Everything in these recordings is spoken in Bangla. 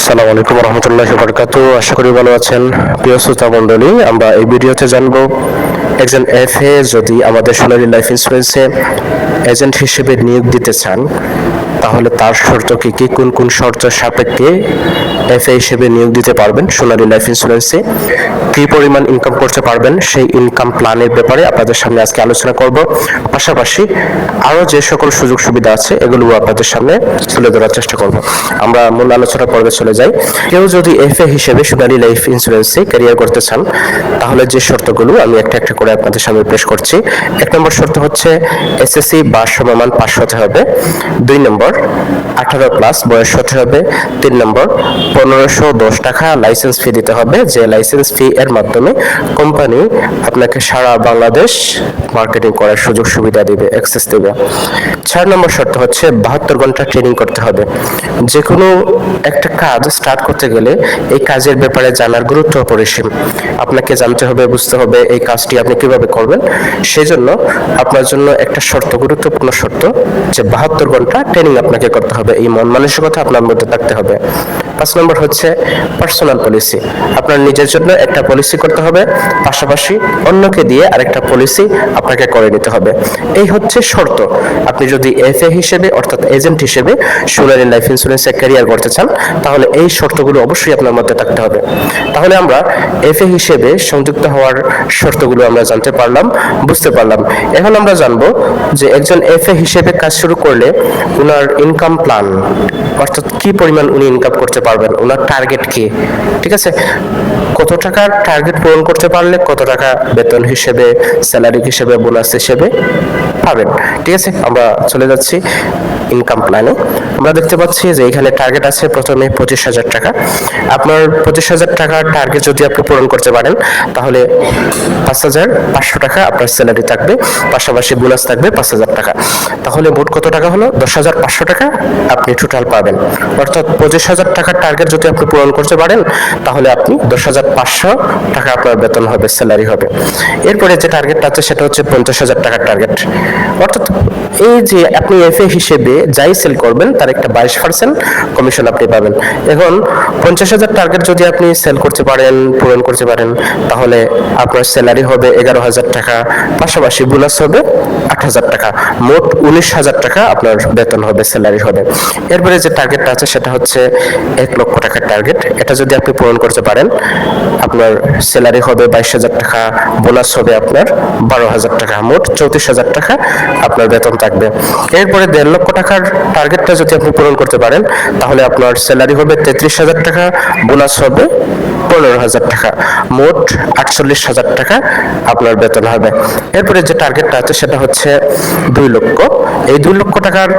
আসসালামু আলাইকুম রহমতুল্লাহি ওয়া বারাকাতুহু। আশা করি ভালো আছেন প্রিয় শ্রোতা মণ্ডলী। আমরা এই ভিডিওতে জানবো একজন এফএ যদি আমাদের সোনালী লাইফ ইন্স্যুরেন্সে এজেন্ট হিসেবে নিয়োগ দিতে চান তাহলে তার শর্ত কি কি, কোন কোন শর্ত সাপেক্ষে এফএ হিসেবে নিয়োগ দিতে পারবেন সোনালী লাইফ ইন্স্যুরেন্সে, কি পরিমাণ ইনকাম করতে পারবেন সেই ইনকাম প্ল্যানের ব্যাপারে আপনাদের সামনে আজকে আলোচনা করব। পাশাপাশি আরো যে সকল সুযোগ সুবিধা আছে এগুলো আপনাদের সামনে তুলে ধরার চেষ্টা করব। আমরা মূল আলোচনা পর্বে চলে যাই। কেউ যদি এফএ হিসেবে সোনালী লাইফ ইন্স্যুরেন্সে ক্যারিয়ার করতে চান তাহলে যে শর্তগুলো আমি একটা একটা করে আপনাদের সামনে পেশ করছি। 1 নম্বর শর্ত হচ্ছে এসএসসি বা সমমান পাস হতে হবে। 2 নম্বর 18+ বয়স হতে হবে। 3 নম্বর 1510 টাকা লাইসেন্স ফি দিতে হবে, যে লাইসেন্স ফি এর মাধ্যমে কোম্পানি আপনাকে সারা বাংলাদেশ মার্কেটিং করার সুযোগ সুবিধা দিবে, অ্যাক্সেস দিবে। 4 নম্বর শর্ত হচ্ছে 72 ঘন্টা ট্রেনিং করতে হবে। যে কোনো একটা কাজ স্টার্ট করতে গেলে এই কাজের ব্যাপারে জানার গুরুত্ব অপরিসীম। আপনাকে জানতে হবে, বুঝতে হবে এই কাজটি আপনি কিভাবে করবেন। সেজন্য আপনার জন্য একটা শর্ত, গুরুত্বপূর্ণ শর্ত, যে 72 ঘন্টা ট্রেনিং আপনাকে করতে হবে। এই মন মানসিকতা আপনার মধ্যে থাকতে হবে। 5 নম্বর হচ্ছে পার্সোনাল পলিসি। আপনার নিজের জন্য একটা পলিসি করতে হবে, পাশাপাশি অন্যকে দিয়ে আরেকটা পলিসি আপনাকে করে নিতে হবে। এই হচ্ছে শর্ত। আপনি যদি এফএ হিসেবে অর্থাৎ এজেন্ট হিসেবে সোনালী লাইফ ইন্স্যুরেন্সে ক্যারিয়ার করতে চান তাহলে এই শর্তগুলো অবশ্যই আপনার মধ্যে থাকতে হবে। তাহলে আমরা এফএ হিসেবে সংযুক্ত হওয়ার শর্তগুলো আমরা জানতে পারলাম, বুঝতে পারলাম। এখন আমরা জানবো যে একজন এফএ হিসেবে কাজ শুরু করলে ওনার ইনকাম প্ল্যান, অর্থাৎ কি পরিমাণ উনি ইনকাম করতে পারবেন, ওনার টার্গেট কি, ঠিক আছে, কত টাকার টার্গেট পূরণ করতে পারলে কত টাকা বেতন হিসেবে, স্যালারি হিসেবে, বোনাস হিসেবে পাবেন। ঠিক আছে, আমরা চলে যাচ্ছি ইনকাম প্ল্যানে। আমরা দেখতে পাচ্ছি যে এখানে টার্গেট আছে প্রথমে 25,000 টাকা। আপনার 25,000 টাকার টার্গেট যদি আপনি পূরণ করতে পারেন তাহলে 5,500 টাকা আপনার স্যালারি থাকবে, পাশাপাশি বোনাস থাকবে 5,000 টাকা। তাহলে মোট কত টাকা হলো? 10,500 টাকা আপনি টোটাল পাবেন। অর্থাৎ 25,000 টাকার টার্গেট যদি আপনি পূরণ করতে পারেন তাহলে আপনি 10,500 টাকা আপনার বেতন হবে, স্যালারি হবে। এরপরে যে টার্গেটটা আছে সেটা হচ্ছে 50,000 টাকার টার্গেট। অর্থাৎ এই যে আপনি এফএ হিসেবে যাই সেল করবেন তার একটা 22% কমিশন আপনি পাবেন। এখন 50,000 টার্গেট যদি আপনি সেল করতে পারেন, পূরণ করতে পারেন, তাহলে আপনার স্যালারি হবে 11,000 টাকা, পাশাপাশি বোনাস হবে 8,000 টাকা, মোট 19,000 টাকা আপনার বেতন হবে, স্যালারি হবে। এরপরে যে টার্গেটটা আছে সেটা হচ্ছে 1 লক্ষ টাকার টার্গেট। এটা যদি আপনি পূরণ করতে পারেন আপনার স্যালারি হবে 22,000 টাকা, বোনাস হবে আপনার 12,000 টাকা, মোট 34,000 টাকা আপনার বেতন থাকবে। এরপরে 1.5 লক্ষ টাকার টার্গেটটা যদি আপনি পূরণ করতে পারেন তাহলে আপনার স্যালারি হবে 33,000 টাকা, বোনাস হবে 15,000 টাকা, মোট 48,000 টাকা আপনার বেতন হবে। এরপরে যে টার্গেটটা আছে সেটা হচ্ছে 2 লক্ষ। এই 2 লক্ষ টাকার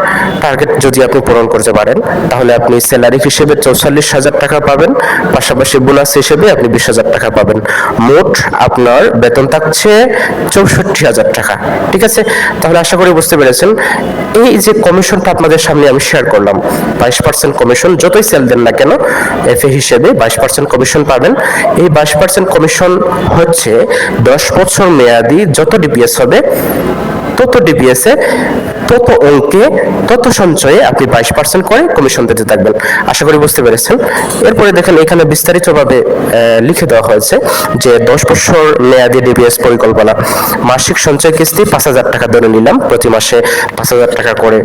টার্গেট যদি আপনি পূরণ করতে পারেন তাহলে আপনি স্যালারি হিসেবে 44,000 টাকা পাবেন, পাশাপাশি বোনাস হিসেবে আপনি 20,000 টাকা পাবেন। মোট আপনার বেতন থাকছে 64,000 টাকা। ঠিক আছে, তাহলে আশা করি বুঝতে পেরেছেন। এই যে কমিশনটা আপনাদের সামনে আমি শেয়ার করলাম, 22% কমিশন, যতই সেল দেন না কেন এফএ হিসেবে 22% কমিশন পাবেন। এই 22% কমিশন হচ্ছে 10 বছর মেয়াদি, যত ডিপিএস হবে তত ডিপিএসে, তত অঙ্কে, তত সঞ্চয়ে আপনি 22% করে কমিশন পেতে থাকবেন। আশা করি বুঝতে পেরেছেন। এরপরে দেখেন এখানে বিস্তারিতভাবে লিখে দেওয়া হয়েছে যে 10 বছর মেয়াদি ডিপিএস পরিকল্পনা, মাসিক সঞ্চয় কিস্তি 5,000 টাকা ধরে নিলাম, প্রতি মাসে 5,000 টাকা করে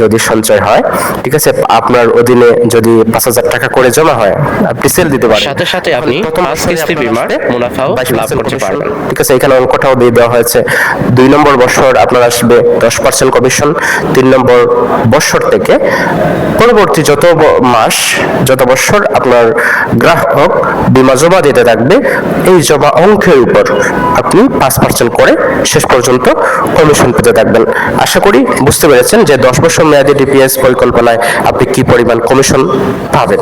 যদি সঞ্চয় হয়, ঠিক আছে, আপনার অধীনে যদি 5,000 টাকা করে জমা হয় আপনি সেল দিতে পারেন, সাথে সাথে আপনি প্রথম 5 কিস্তি বিমার মুনাফাও লাভ করতে পারবেন। ঠিক আছে, এখানে অঙ্কটাও দিয়ে দেওয়া হয়েছে। 2 নম্বর বছর আপনার আসবে 10% কমিশন। 3 নম্বর বছর থেকে পরবর্তী যত মাস, যত বছর আপনার গ্রাহক বীমা জমা দিতে থাকবে এই জমা অঙ্কের উপর আপনি 5% করে শেষ পর্যন্ত কমিশন পেতে থাকবেন। আশা করি বুঝতে পেরেছেন যে 10 বছর মেয়াদী ডিপিএস পরিকল্পনায় আপনি কি পরিমাণ কমিশন পাবেন।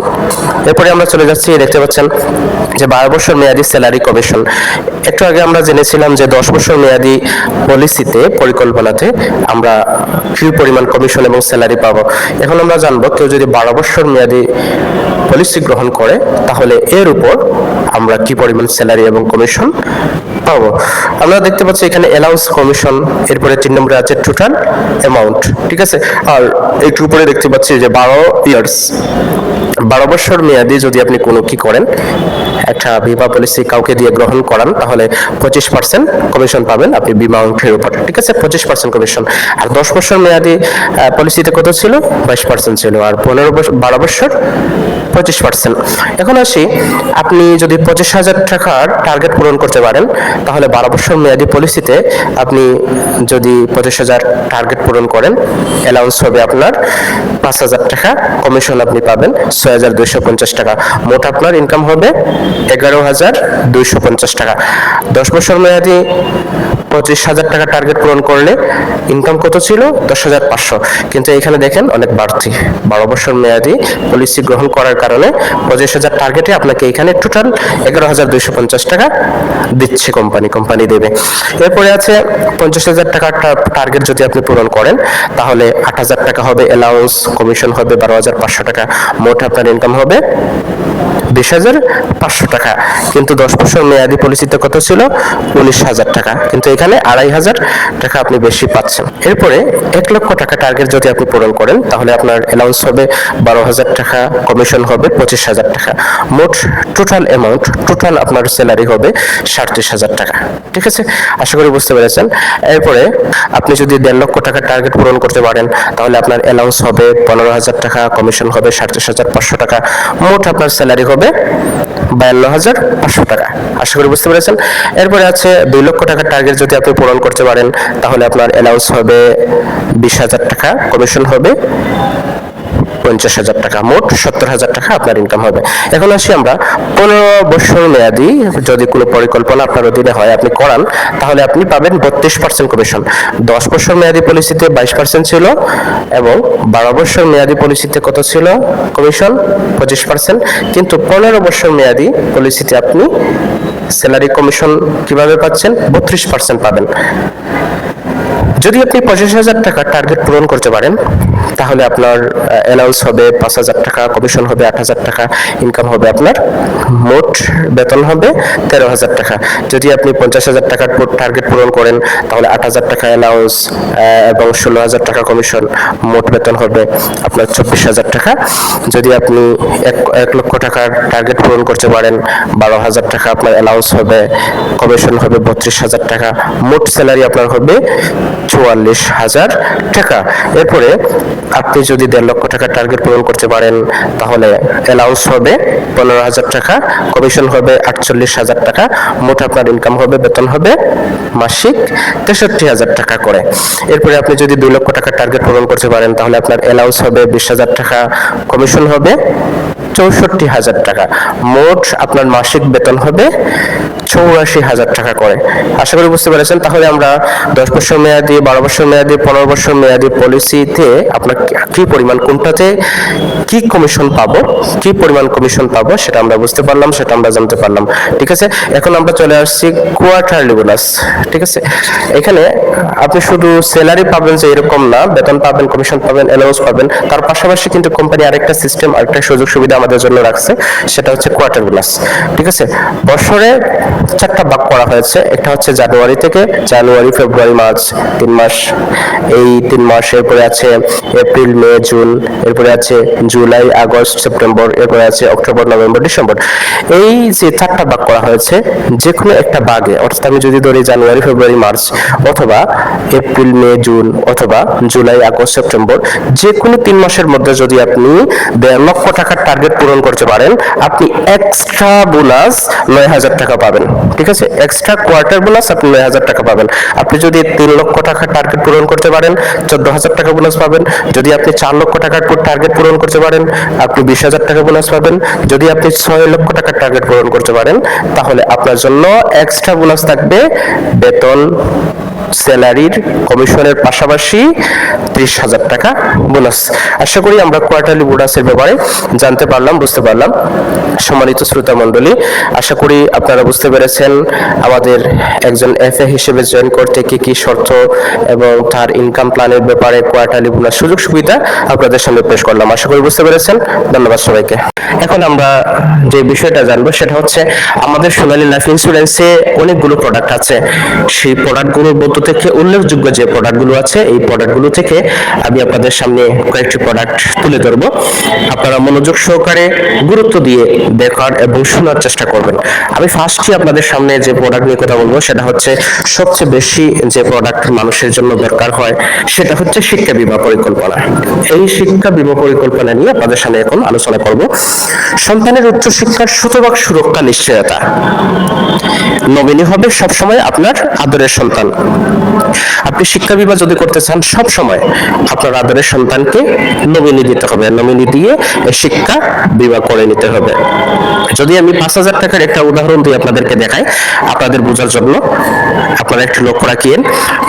এরপরে আমরা চলে যাচ্ছি, দেখতে পাচ্ছেন যে 12 বছর মেয়াদী স্যালারি কমিশন। একটু আগে আমরা জেনেছিলাম যে 10 বছর মেয়াদী পলিসিতে, পরিকল্পনাতে আমরা কি পরিমাণ কমিশন এবং স্যালারি পাবো। এখন আমরা জানবো কেউ যদি 12 বছর মেয়াদী পলিসি গ্রহণ করে তাহলে এর উপর আমরা কি পরিমাণ স্যালারি এবং কমিশন পাবো। আমরা দেখতে পাচ্ছি এখানে অ্যালাউন্স কমিশন, এরপরে 3 নম্বরে আছে টোটাল অ্যামাউন্ট, ঠিক আছে। আর একটু উপরে দেখতে পাচ্ছি যে 12 ইয়ার্স, 12 বছর মেয়াদি যদি আপনি কোনো কি করেন, একটা বিমা পলিসি কাউকে দিয়ে গ্রহণ করান, তাহলে 25% কমিশন পাবেন আপনি বিমা অঙ্কের উপর, ঠিক আছে, 25% কমিশন। আর 10 বছর মেয়াদি পলিসিতে কত ছিল? 22% ছিল। আর 12 বছর 25%। এখন আসি, আপনি যদি 25,000 টাকার টার্গেট পূরণ করতে পারেন, তাহলে 12 বছর মেয়াদি পলিসিতে আপনি যদি 25,000 টার্গেট পূরণ করেন, অ্যালাউন্স হবে আপনার 5,000 টাকা, কমিশন আপনি পাবেন 6,250 টাকা। মোট আপনার ইনকাম হবে 11,250 টাকা। 10 বছর মেয়াদি 25,000 টাকা টার্গেট পূরণ করলে ইনকাম কত ছিল? 10,500। কিন্তু এখানে দেখেন অনেক বাড়তি, 12 বছর মেয়াদি পলিসি গ্রহণ করার কারণে 25,000 টার্গেটে আপনাকে এখানে টোটাল 11,250 টাকা দিচ্ছে কোম্পানি দেবে। এরপরে আছে 50,000 টাকার টার্গেট যদি আপনি পূরণ করেন, তাহলে 8,000 টাকা হবে অ্যালাউন্স, কমিশন হবে 12,500 টাকা, মোট আপনার ইনকাম হবে 20,500 টাকা। কিন্তু 10 বছর মেয়াদি পলিসিতে কত ছিল? 19,000 টাকা। কিন্তু এখানে 2,500 টাকা আপনি বেশি পাচ্ছেন। এরপরে 1 লক্ষ টাকা টার্গেট যদি আপনি পূরণ করেন, তাহলে আপনার অ্যালাউন্স হবে 12,000 টাকা, কমিশন হবে 25,000 টাকা, মোট টোটাল অ্যামাউন্ট, টোটাল আপনার স্যালারি হবে 37,000 টাকা, ঠিক আছে। আশা করি বুঝতে পেরেছেন। এরপরে আপনি যদি 1.5 লক্ষ টাকা টার্গেট পূরণ করতে পারেন, তাহলে আপনার অ্যালাউন্স হবে 15,000 টাকা, কমিশন হবে 37,500 টাকা, মোট আপনার স্যালারি হবে 52,500 টাকা। আশা করি বুঝতে পেরেছেন। এরপরে আছে 2 লক্ষ টাকার টার্গেট যদি আপনি পূরণ করতে পারেন, তাহলে আপনার অ্যালাউন্স হবে 20,000 টাকা, কমিশন হবে 50,000 টাকা, মোট 70,000 টাকা আপনার ইনকাম হবে। এখন আসি আমরা 15 বছর মেয়াদি যদি কোনো পরিকল্পনা আপনার অধীনে হয়, আপনি করান, তাহলে আপনি পাবেন 32% কমিশন। 10 বছর মেয়াদি পলিসিতে 22% ছিল, এবং 12 বছর মেয়াদি পলিসিতে কত ছিল কমিশন? 25%। কিন্তু 15 বছর মেয়াদি পলিসিতে আপনি স্যালারি কমিশন কিভাবে পাচ্ছেন? 32% পাবেন। যদি আপনি 25,000 টাকা টার্গেট পূরণ করতে পারেন, তাহলে আপনার অ্যালাউন্স হবে 5,000 টাকা, কমিশন হবে 8,000 টাকা, ইনকাম হবে আপনার, মোট বেতন হবে 13,000 টাকা। যদি আপনি 50,000 টাকার টার্গেট পূরণ করেন, তাহলে 8,000 টাকা অ্যালাউন্স এবং 16,000 টাকা কমিশন, মোট বেতন হবে আপনার 24,000 টাকা। যদি আপনি 1 লক্ষ টাকার টার্গেট পূরণ করতে পারেন, 12,000 টাকা আপনার অ্যালাউন্স হবে, কমিশন হবে 32,000 টাকা, মোট স্যালারি আপনার হবে 44,000 টাকা। এরপরে আপনি যদি 1.5 লক্ষ টাকার টার্গেট পূরণ করতে পারেন, তাহলে অ্যালাউন্স হবে 15,000 টাকা, কমিশন হবে 48,000 টাকা, মোট আপনার ইনকাম হবে, বেতন হবে মাসিক 63,000 টাকা করে। এরপরে আপনি যদি 2 লক্ষ টাকার টার্গেট পূরণ করতে পারেন, তাহলে আপনার অ্যালাউন্স হবে 20,000 টাকা, কমিশন হবে 64,000 টাকা, মোট আপনার মাসিক বেতন হবে 84,000 টাকা করে। আশা করি বুঝতে পেরেছেন। তাহলে আমরা 10 বছর মেয়াদি, 12 বছর মেয়াদি, 15 বছর মেয়াদি পলিসিতে আপনার কি পরিমাণ, কোনটাতে কি কমিশন পাবো, কি পরিমাণ কমিশন পাবো, সেটা আমরা বুঝতে পারলাম, সেটা আমরা জানতে পারলাম, ঠিক আছে। এখন আমরা চলে আসছি কোয়ার্টারলি বোনাস, ঠিক আছে। এখানে আপনি শুধু স্যালারি পাবেন যে এরকম না, বেতন পাবেন, কমিশন পাবেন, অ্যালাউন্স পাবেন, তার পাশাপাশি কিন্তু কোম্পানি আরেকটা সিস্টেম, আরেকটা সুযোগ সুবিধা আমাদের জন্য রাখছে, সেটা হচ্ছে কোয়ার্টার বোনাস, ঠিক আছে। বছরে 4টা ভাগ করা হয়েছে। একটা হচ্ছে জানুয়ারি থেকে, জানুয়ারি, ফেব্রুয়ারি, মার্চ, 3 মাস, এই 3 মাস। এরপরে আছে এপ্রিল, মে, জুন, এরপরে আছে জুলাই, আগস্ট, সেপ্টেম্বর, এরপরে আছে অক্টোবর, নভেম্বর, ডিসেম্বর। এই যে 4টা ভাগ করা হয়েছে, যে কোনো একটা ভাগে, অর্থাৎ আমি যদি ধরি জানুয়ারি, ফেব্রুয়ারি, মার্চ, অথবা এপ্রিল, মে, জুন, অথবা জুলাই, আগস্ট, সেপ্টেম্বর, যে কোনো 3 মাসের মধ্যে যদি আপনি 1.5 লক্ষ টাকার টার্গেট পূরণ করতে পারেন, আপনি এক্সট্রা বোনাস 9,000 টাকা পাবেন, ঠিক আছে। এক্সট্রা কোয়ার্টার বোনাস আপনি 9,000 টাকা পাবেন। আপনি যদি 3 লক্ষ টাকার টার্গেট পূরণ করতে পারেন, 14,000 টাকা বোনাস পাবেন। যদি আপনি 4 লক্ষ টাকার টার্গেট পূরণ করতে পারেন, আপনি 20,000 টাকা বোনাস পাবেন। যদি আপনি 6 লক্ষ টাকার টার্গেট পূরণ করতে পারেন, তাহলে আপনার জন্য এক্সট্রা বোনাস থাকবে, বেতন স্যালারির কমিশনের পাশাপাশি 30,000 টাকা বোনাস। আশা করি আমরা কোয়ার্টারলি বোনাসের ব্যাপারে জানতে পারলাম, বুঝতে পারলাম। সম্মানিত শ্রোতা মণ্ডলী, আশা করি আপনারা বুঝতে পেরেছেন আমাদের একজন এফএ হিসেবে জয়েন করতে কি কি শর্ত এবং তার ইনকাম প্ল্যানের ব্যাপারে কোয়ার্টারলি বোনাস সুযোগ সুবিধা আপনাদের সামনে পেশ করলাম। আশা করি বুঝতে পেরেছেন। ধন্যবাদ সবাইকে। এখন আমরা যে বিষয়টা জানবো সেটা হচ্ছে আমাদের সোনালী লাইফ ইন্স্যুরেন্সে অনেকগুলো প্রোডাক্ট আছে। সেই প্রোডাক্টগুলোর মধ্য থেকে উল্লেখযোগ্য যে প্রোডাক্টগুলো আছে এই প্রোডাক্টগুলো থেকে আমি আপনাদের সামনে কয়েকটি প্রোডাক্ট তুলে ধরবো। আপনারা মনোযোগ সহকারে গুরুত্ব দিয়ে দেখার এবং শোনার চেষ্টা করবেন। আমি ফার্স্টই আপনাদের সামনে যে প্রোডাক্ট নিয়ে কথা বলবো সেটা হচ্ছে সবচেয়ে বেশি যে প্রোডাক্ট মানুষের জন্য দরকার হয় সেটা হচ্ছে শিক্ষা বীমা পরিকল্পনা। এই শিক্ষা বীমা পরিকল্পনা নিয়ে আপনাদের সামনে এখন আলোচনা করব। সন্তানের উচ্চশিক্ষার শতভাগ সুরক্ষা নিশ্চয়তা। নমিনি হবে সবসময় আপনার আদরের সন্তান। আপনি শিক্ষা বীমা যদি করতে চান সব সময় আপনার আদরের সন্তানকে নমিনি দিতে হবে। নমিনি দিয়ে শিক্ষা বীমা করে নিতে হবে। যদি আমি 5,000 টাকার একটা উদাহরণ দিয়ে আপনাদেরকে দেখাই আপনাদের বোঝার জন্য, আপনারা একটু লক্ষ্য রাখিয়েন।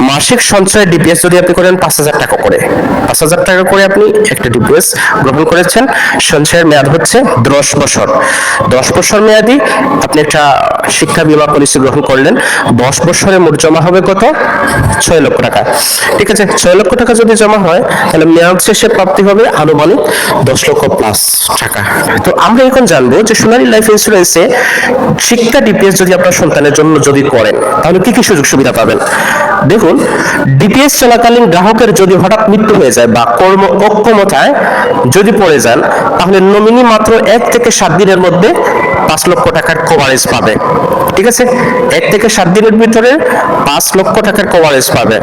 মাসিক সঞ্চয় ডিপিএস যদি আপনি করেন 5,000 টাকা করে, 5,000 টাকা করে আপনি একটা ডিপিএস গ্রহণ করেছেন, সঞ্চয়ের মেয়াদ হচ্ছে 10 বছর। 10 বছর মেয়াদি আপনি একটা শিক্ষা বীমা পলিসি গ্রহণ করলেন। 10 বছরে মোট জমা হবে কত? 6 লক্ষ টাকা। ঠিক আছে, 6 লক্ষ টাকা যদি জমা হয় তাহলে মেয়াদ শেষে প্রাপ্তি হবে আনুমানিক 10 লক্ষ প্লাস টাকা। তো আমরা এখন জানবো যে সোনালী লাইফ ইন্স্যুরেন্সে শিক্ষা ডিপিএস যদি আপনার সন্তানের জন্য যদি করেন তাহলে কি কি সুযোগ সুবিধা পাবেন। দেখুন, ডিপিএস চলাকালীন গ্রাহকের যদি হঠাৎ মৃত্যু হয়ে যায় বা কর্ম অক্ষমতায় যদি পড়ে যান তাহলে নমিনি মাত্র 1 থেকে 7 দিনের মধ্যে 5 লক্ষ টাকার কভারেজ পাবে। ঠিক আছে, 1 থেকে 7 দিনের ভিতরে 5 লক্ষ টাকার কভারেজ পাবে।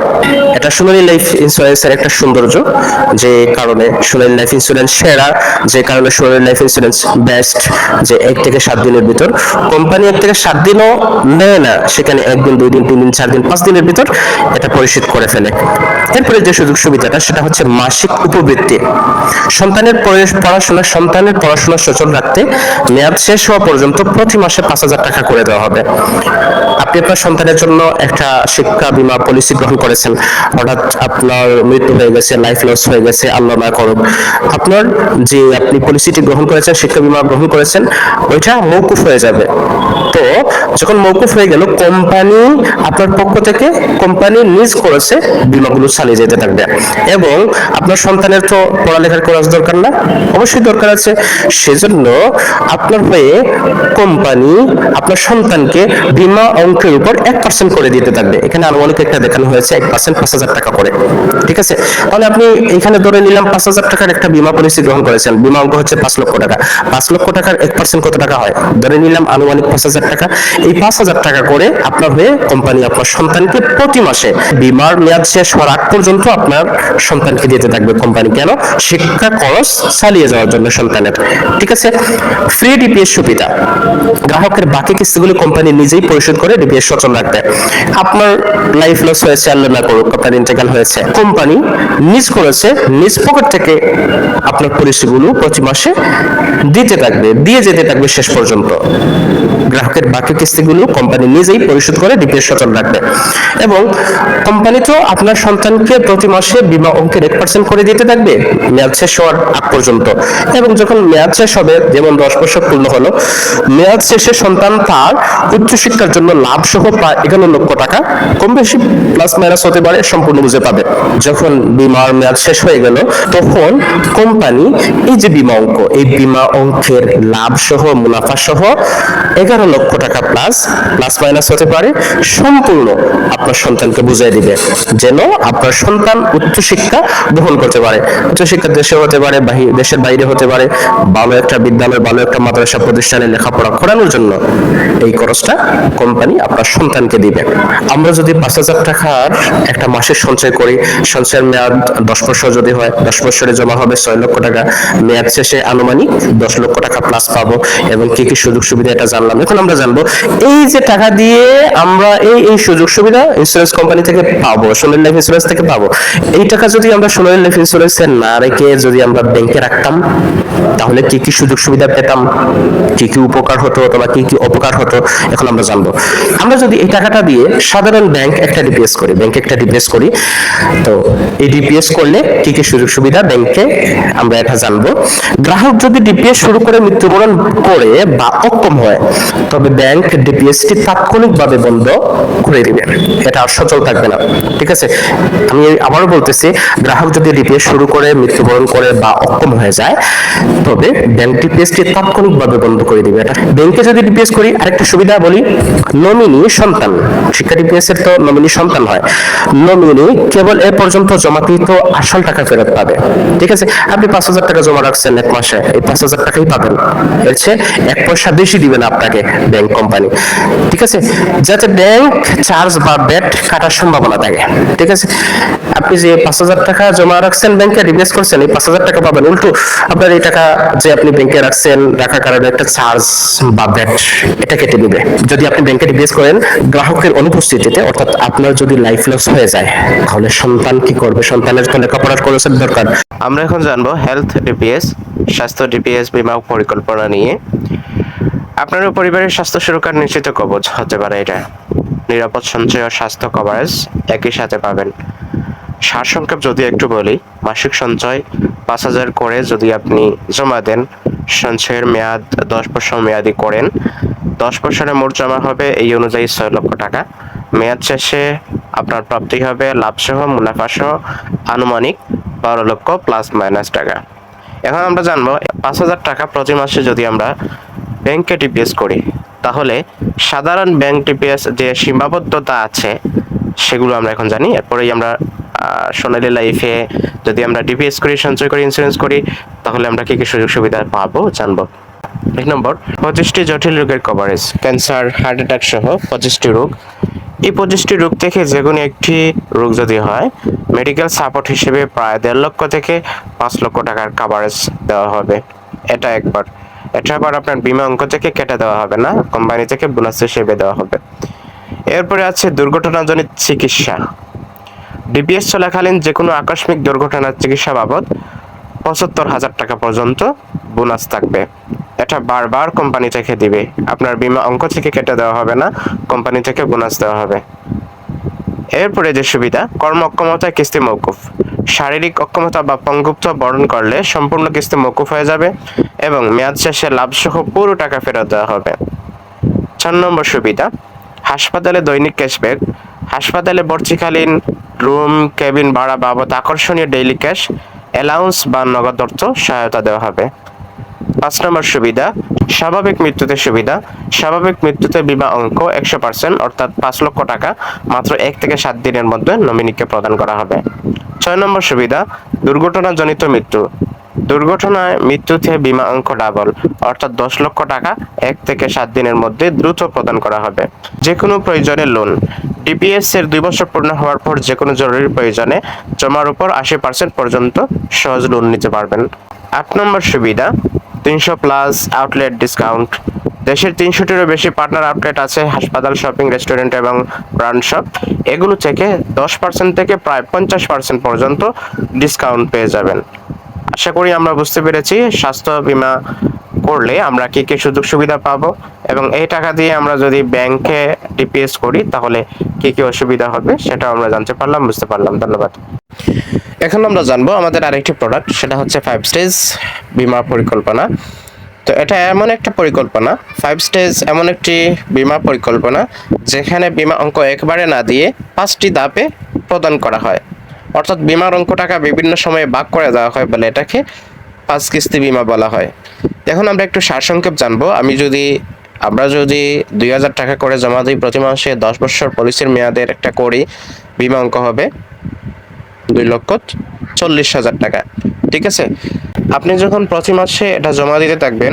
এটা সোনালী লাইফ ইন্স্যুরেন্সের একটা সৌন্দর্য, যে কারণে সোনালী লাইফ ইন্স্যুরেন্স সেরা, যে কারণে সোনালী লাইফ ইন্স্যুরেন্স বেস্ট, যে 1 থেকে 7 দিনের ভিতর। কোম্পানি 1 থেকে 7 দিনও নেয় না, সেখানে 1 দিন, 2 দিন, 3 দিন, 4 দিন, 5 দিনের ভিতর এটা পরিশোধ করে ফেলে। এরপরে যে সুযোগ সুবিধাটা সেটা হচ্ছে মাসিক উপবৃত্তি। সন্তানের পড়াশোনা সচল রাখতে মেয়াদ শেষ হওয়া পর্যন্ত প্রতি মাসে 5,000 টাকা করে দেওয়া হবে। আপনি আপনার সন্তানের জন্য একটা শিক্ষা বীমা পলিসি গ্রহণ করেছেন, হঠাৎ আপনার মৃত্যু হয়ে গেছে, লাইফ লস হয়ে গেছে, আল্লাহ না করুক, আপনার যে আপনি পলিসিটি গ্রহণ করেছেন, শিক্ষা বীমা গ্রহণ করেছেন, ওইটা মওকুফ হয়ে যাবে। তো যখন মওকুফ হয়ে গেল, কোম্পানি আপনার পক্ষ থেকে কোম্পানি নিজ করেছে বীমাগুলো চালিয়ে যেতে থাকবে। এবং আপনার সন্তানের তো পড়ালেখার খরচ দরকার না, অবশ্যই দরকার আছে, সেজন্য আপনার হয়ে কোম্পানি আপনার সন্তানকে বীমা অঙ্কের উপর 1% করে দিতে থাকবে। এখানে আনুমানিক একটা দেখানো হয়েছে 1% 5,000 টাকা করে। ঠিক আছে, তাহলে আপনি এখানে ধরে নিলাম 5,000 টাকার একটা বীমা পলিসি গ্রহণ করেছেন, বীমা অঙ্ক হচ্ছে 5 লক্ষ টাকা। 5 লক্ষ টাকার 1% কত টাকা হয়? ধরে নিলাম আনুমানিক 5,000 টাকা। এই 5,000 টাকা করে আপনার হয়ে কোম্পানি আপনার সন্তানকে প্রতি মাসে বীমার মেয়াদ শেষ হওয়ার আগ পর্যন্ত আপনার সন্তানকে দিতে থাকবে কোম্পানি। কেন? শিক্ষা খরচ চালিয়ে যাওয়ার জন্য সন্তানের। ঠিক আছে, ফ্রি ডিপিএস সুবিধা। গ্রাহকের বাকি কিস্তিগুলি কোম্পানি নিজেই পরিশোধ করে ডিপিএস সচল রাখবে। আপনার লাইফ লস হয়েছে, আল্লাহ না করুক, আপনার ইন্তেকাল হয়েছে, কোম্পানি নিজ করেছে, নিজ পকেট থেকে আপনার পলিসিগুলো প্রতি মাসে দিতে থাকবে, দিয়ে যেতে থাকবে শেষ পর্যন্ত। গ্রাহকের বাকি কিস্তিগুলো কোম্পানি নিজেই পরিশোধ করে ডিপিএস সচল রাখবে। এবং কোম্পানি তো আপনার সন্তানকে প্রতি মাসে বীমা অঙ্কের 1% করে দিতে থাকবে মেয়াদ শেষ হওয়ার আগ পর্যন্ত। এবং যখন মেয়াদ শেষ হবে, যেমন 10 বছর পূর্ণ হলো, মেয়াদ শেষে সন্তান তার উচ্চশিক্ষার জন্য লাভ সহ প্রায় 11 লক্ষ টাকা, কম বেশি প্লাস মাইনাস হতে পারে, সম্পূর্ণ বুঝে পাবে। যখন বীমার মেয়াদ শেষ হয়ে গেল তখন কোম্পানি এই যে বীমা অঙ্ক, এই বীমা অঙ্কের লাভ সহ মুনাফা সহ 11 লক্ষ টাকা প্লাস মাইনাস হতে পারে, সম্পূর্ণ আপনার সন্তানকে বুঝিয়ে দিবে, যেন আপনার সন্তান উচ্চশিক্ষা গ্রহণ করতে পারে। উচ্চশিক্ষা দেশে হতে পারে, দেশের বাইরে হতে পারে, ভালো একটা বিদ্যালয়, ভালো একটা মাদ্রাসা প্রতিষ্ঠানে লেখাপড়া করানোর জন্য এই খরচটা কোম্পানি আপনার সন্তানকে দিবে। আমরা যদি 5,000 টাকার একটা মাসের সঞ্চয় করি, সঞ্চয়ের মেয়াদ 10 বছর যদি হয়, 10 বছরে জমা হবে 6 লক্ষ টাকা, মেয়াদ শেষে আনুমানিক 10 লক্ষ টাকা প্লাস পাবো। এবং কি কি সুযোগ সুবিধা এটা জানলাম। এখন আমরা আমরা জানবো এই যে টাকা দিয়ে আমরা এই সুযোগ সুবিধা ইন্স্যুরেন্স কোম্পানি থেকে পাবো, সোনালী লাইফ ইন্স্যুরেন্স থেকে পাবো। এই টাকা যদি আমরা সোনালী লাইফ ইন্স্যুরেন্সে না রেখে যদি আমরা ব্যাংকে রাখতাম, তাহলে কি কি সুযোগ সুবিধা পেতাম, কি কি উপকার হতো অথবা কি কি অপকার হতো, এখন আমরা জানবো। আমরা যদি এই টাকাটা দিয়ে সাধারণ ব্যাংকে একটা ডিপিএস করি, তো এই ডিপিএস করলে কি কি সুযোগ সুবিধা ব্যাংকে আমরা এটা জানবো। গ্রাহক যদি ডিপিএস শুরু করে মৃত্যুবরণ করে বা অক্ষম হয়, তবে ব্যাংক ডিপিএসটি তাৎক্ষণিকভাবে বন্ধ করে দিবে, এটা আর সচল থাকবে না। ঠিক আছে, আমি আবারও বলতেছি, গ্রাহক যদি ডিপিএস শুরু করে মৃত্যুবরণ করে বা অক্ষম হয়ে যায়, তবে ব্যাংক ডিপিএসটি তাৎক্ষণিকভাবে বন্ধ করে দিবে। এটা ব্যাংকে যদি ডিপিএস করি, আরেকটা সুবিধা বলি, নমিনি সন্তান, শিক্ষা ডিপিএস এর তো নমিনি সন্তান হয়, নমিনি কেবল এ পর্যন্ত জমাকৃত আসল টাকা ফেরত পাবে। ঠিক আছে, আপনি 5,000 টাকা জমা রাখছেন এক মাসে, এই 5,000 টাকাই পাবেন, এর চেয়ে 1 পয়সা বেশি দিবে না আপনাকে ব্যাংক কোম্পানি। ঠিক আছে, যাতে ব্যাংক চার্জ বা ব্যাট কাটার সম্ভাবনা থাকে। ঠিক আছে, আপনি যে 5,000 টাকা জমা রাখছেন ব্যাংকে, ডিপিএস করছেন, এই 5,000 টাকা পাবেন, উল্টো আপনার এই টাকা যে আপনি ব্যাংকে রাখছেন, রাখার কারণে একটা চার্জ বা ব্যাট এটা কেটে দিবে। যদি আপনি ব্যাংকে ডিপিএস করেন গ্রাহকের অনুপস্থিতিতে, অর্থাৎ আপনার যদি লাইফ লস হয়ে যায়, তাহলে সন্তান কি করবে? সন্তানের তো লেখাপড়ার খরচের দরকার। আমরা এখন জানবো হেলথ ডিপিএস, স্বাস্থ্য ডিপিএস বীমা পরিকল্পনা নিয়ে। আপনার পরিবারের স্বাস্থ্য সুরক্ষা নিশ্চিত কবচ হতে পারে এটা। নিরাপদ সঞ্চয় ও স্বাস্থ্য কভারেজ একই সাথে পাবেন। সারসংক্ষেপ যদি একটু বলি, মাসিক সঞ্চয় 5,000 করে যদি আপনি জমা দেন, সঞ্চয়ের মেয়াদ 10 বছর মেয়াদি করেন, 10 বছরে মোট জমা হবে এই অনুযায়ী 6 লক্ষ টাকা। মেয়াদ শেষে আপনার প্রাপ্তি হবে লাভসহ মুনাফাসহ আনুমানিক 12 লক্ষ প্লাস মাইনাস টাকা। এখন আমরা জানবো 5,000 টাকা প্রতি মাসে যদি আমরা ব্যাংকে ডিপিএস করি, তাহলে সাধারণ ব্যাংক ডিপিএস যে সীমাবদ্ধতা আছে সেগুলো আমরা এখন জানি। এরপরেই আমরা সোনালী লাইফে যদি আমরা ডিপিএস করি, সঞ্চয় করি, ইন্স্যুরেন্স করি, তাহলে আমরা কি কি সুযোগ সুবিধা পাবো জানবো। 1 নম্বর, 25টি জটিল রোগের কভারেজ, ক্যান্সার, হার্ট অ্যাটাক সহ 25টি রোগ। এই 25টি রোগ থেকে যে কোনো একটি রোগ যদি হয়, মেডিকেল সাপোর্ট হিসেবে প্রায় 1.5 লক্ষ থেকে 5 লক্ষ টাকার কভারেজ দেওয়া হবে। এটা একবার। এটা আবার আপনার বীমা অঙ্ক থেকে কেটে দেওয়া হবে না, কোম্পানি থেকে বোনাস হিসেবে দেওয়া হবে। এরপরে আছে দুর্ঘটনাজনিত চিকিৎসা। ডিপিএস চলাকালীন যে কোনো আকস্মিক দুর্ঘটনার চিকিৎসা বাবদ 75,000 টাকা পর্যন্ত বোনাস থাকবে। এটা বারবার কোম্পানি থেকে দিবে, আপনার বীমা অঙ্ক থেকে কেটে দেওয়া হবে না, কোম্পানি থেকে বোনাস দেওয়া হবে। এরপরে যে সুবিধা, কর্ম অক্ষমতায় কিস্তি মওকুফ। শারীরিক অক্ষমতা বা পঙ্গুত্ব বরণ করলে সম্পূর্ণ কিস্তি মওকুফ হয়ে যাবে এবং মেয়াদ শেষে লাভসহ পুরো টাকা ফেরত দেওয়া হবে। 4 নম্বর সুবিধা, হাসপাতালে দৈনিক ক্যাশব্যাক। হাসপাতালে ভর্তিকালীন রুম, কেবিন ভাড়া বাবদ আকর্ষণীয় ডেইলি ক্যাশ অ্যালাউন্স বা নগদ অর্থ সহায়তা দেওয়া হবে। 5 নম্বর সুবিধা, স্বাভাবিক মৃত্যুতে সুবিধা। স্বাভাবিক মৃত্যুতে বীমা অঙ্ক 100%, অর্থাৎ 5 লক্ষ টাকা মাত্র 1 থেকে 7 দিনের মধ্যে নমিনিকে প্রদান করা হবে। 6 নম্বর সুবিধা, দুর্ঘটনাজনিত মৃত্যু। দুর্ঘটনায় মৃত্যুতে বীমা অঙ্ক ডাবল, অর্থাৎ 10 লক্ষ টাকা 1 থেকে 7 দিনের মধ্যে দ্রুত প্রদান করা হবে। যে কোনো প্রয়োজনে লোন। ডিপিএস এর 2 বছর পূর্ণ হওয়ার পর যে কোনো জরুরি প্রয়োজনে জমার উপর 80% পর্যন্ত সহজ লোন নিতে পারবেন। 8 নম্বর সুবিধা, 300+ আউটলেট ডিসকাউন্ট। দেশের 300টিরও বেশি পার্টনার আউটলেট আছে, হাসপাতাল, শপিং, রেস্টুরেন্ট এবং ব্র্যান্ড শপ। এগুলো থেকে 10% থেকে প্রায় 50% পর্যন্ত ডিসকাউন্ট পেয়ে যাবেন। আশা করি আমরা বুঝতে পেরেছি স্বাস্থ্য বীমা করলে আমরা কি কি সুযোগ সুবিধা পাবো এবং এই টাকা দিয়ে আমরা যদি ব্যাংকে ডিপিএস করি তাহলে কি কি অসুবিধা হবে সেটা আমরা জানতে পারলাম, বুঝতে পারলাম। ধন্যবাদ। এখন আমরা জানবো আমাদের আরেকটি প্রোডাক্ট, সেটা হচ্ছে 5 স্টেজ বীমা পরিকল্পনা। তো এটা এমন একটা পরিকল্পনা, 5 স্টেজ এমন একটি বীমা পরিকল্পনা যেখানে বীমা অঙ্ক একবারে না দিয়ে 5টি ধাপে প্রদান করা হয়, অর্থাৎ বীমার অঙ্ক টাকা বিভিন্ন সময়ে ভাগ করে দেওয়া হয় বলে এটাকে 5 কিস্তি বীমা বলা হয়। এখন আমরা একটু সারসংক্ষেপ জানবো। আমরা যদি 2,000 টাকা করে জমা দিই প্রতি মাসে, 10 বছর পলিসির মেয়াদের একটা করি, বীমা অঙ্ক হবে 2,40,000 টাকা। ঠিক আছে, আপনি যখন প্রতি মাসে এটা জমা দিতে থাকবেন,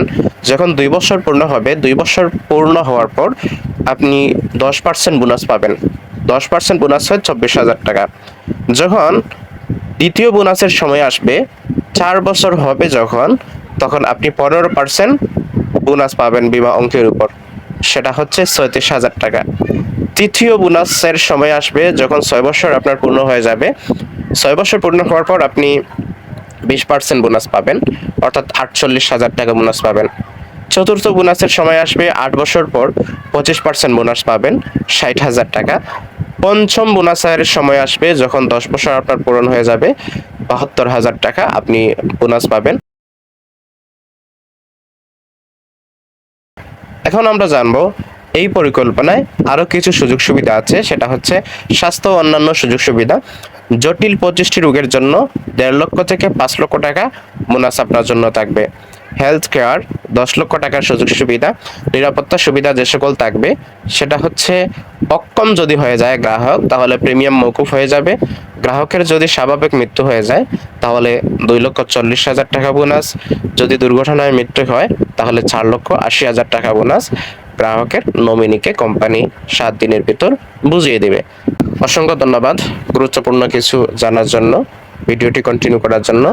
যখন 2 বছর পূর্ণ হবে, 2 বছর পূর্ণ হওয়ার পর আপনি 10% বোনাস পাবেন। 10% বোনাস হয় 24,000 টাকা। যখন দ্বিতীয় বোনাসের সময় আসবে, 4 বছর হবে যখন, তখন আপনি 15% বোনাস পাবেন বিমা অঙ্কের উপর। সেটা হচ্ছে ৩৬,০০০ টাকা। তৃতীয় বোনাসের সময় আসবে যখন ৬ বছর আপনার পূর্ণ হয়ে যাবে। ৬ বছর পূর্ণ হওয়ার পর আপনি 20% বোনাস পাবেন, অর্থাৎ ৪৮,০০০ টাকা বোনাস পাবেন। চতুর্থ বোনাসের সময় আসবে ৮ বছর পর, 25% বোনাস পাবেন, ৬০,০০০ টাকা। পঞ্চম বোনাসের সময় আসবে যখন 10 বছর আপনার পূরণ হয়ে যাবে, ৭২,০০০ টাকা আপনি বোনাস পাবেন। এখন আমরা জানবো এই পরিকল্পনায় আরো কিছু সুযোগ সুবিধা আছে, সেটা হচ্ছে স্বাস্থ্য ও অন্যান্য সুযোগ সুবিধা। জটিল 25টি রোগের জন্য ১.৫ লক্ষ থেকে ৫ লক্ষ টাকা বোনাস আপনার জন্য থাকবে। হেলথ কেয়ার 10 লক্ষ টাকার সুযোগ সুবিধা। নিরাপত্তা সুবিধা যে সকল থাকবে সেটা হচ্ছে অক্ষম যদি হয়ে যায় গ্রাহক, তাহলে প্রিমিয়াম মওকুফ হয়ে যাবে। গ্রাহকের যদি স্বাভাবিক মৃত্যু হয়ে যায় তাহলে 2,40,000 টাকা বোনাস। যদি দুর্ঘটনায় মৃত্যু হয় তাহলে 4,80,000 টাকা বোনাস। গ্রাহকের নমিনিকে কোম্পানি 7 দিনের ভিতর বুঝিয়ে দেবে। অসংখ্য ধন্যবাদ গুরুত্বপূর্ণ কিছু জানার জন্য, ভিডিওটি কন্টিনিউ করার জন্য।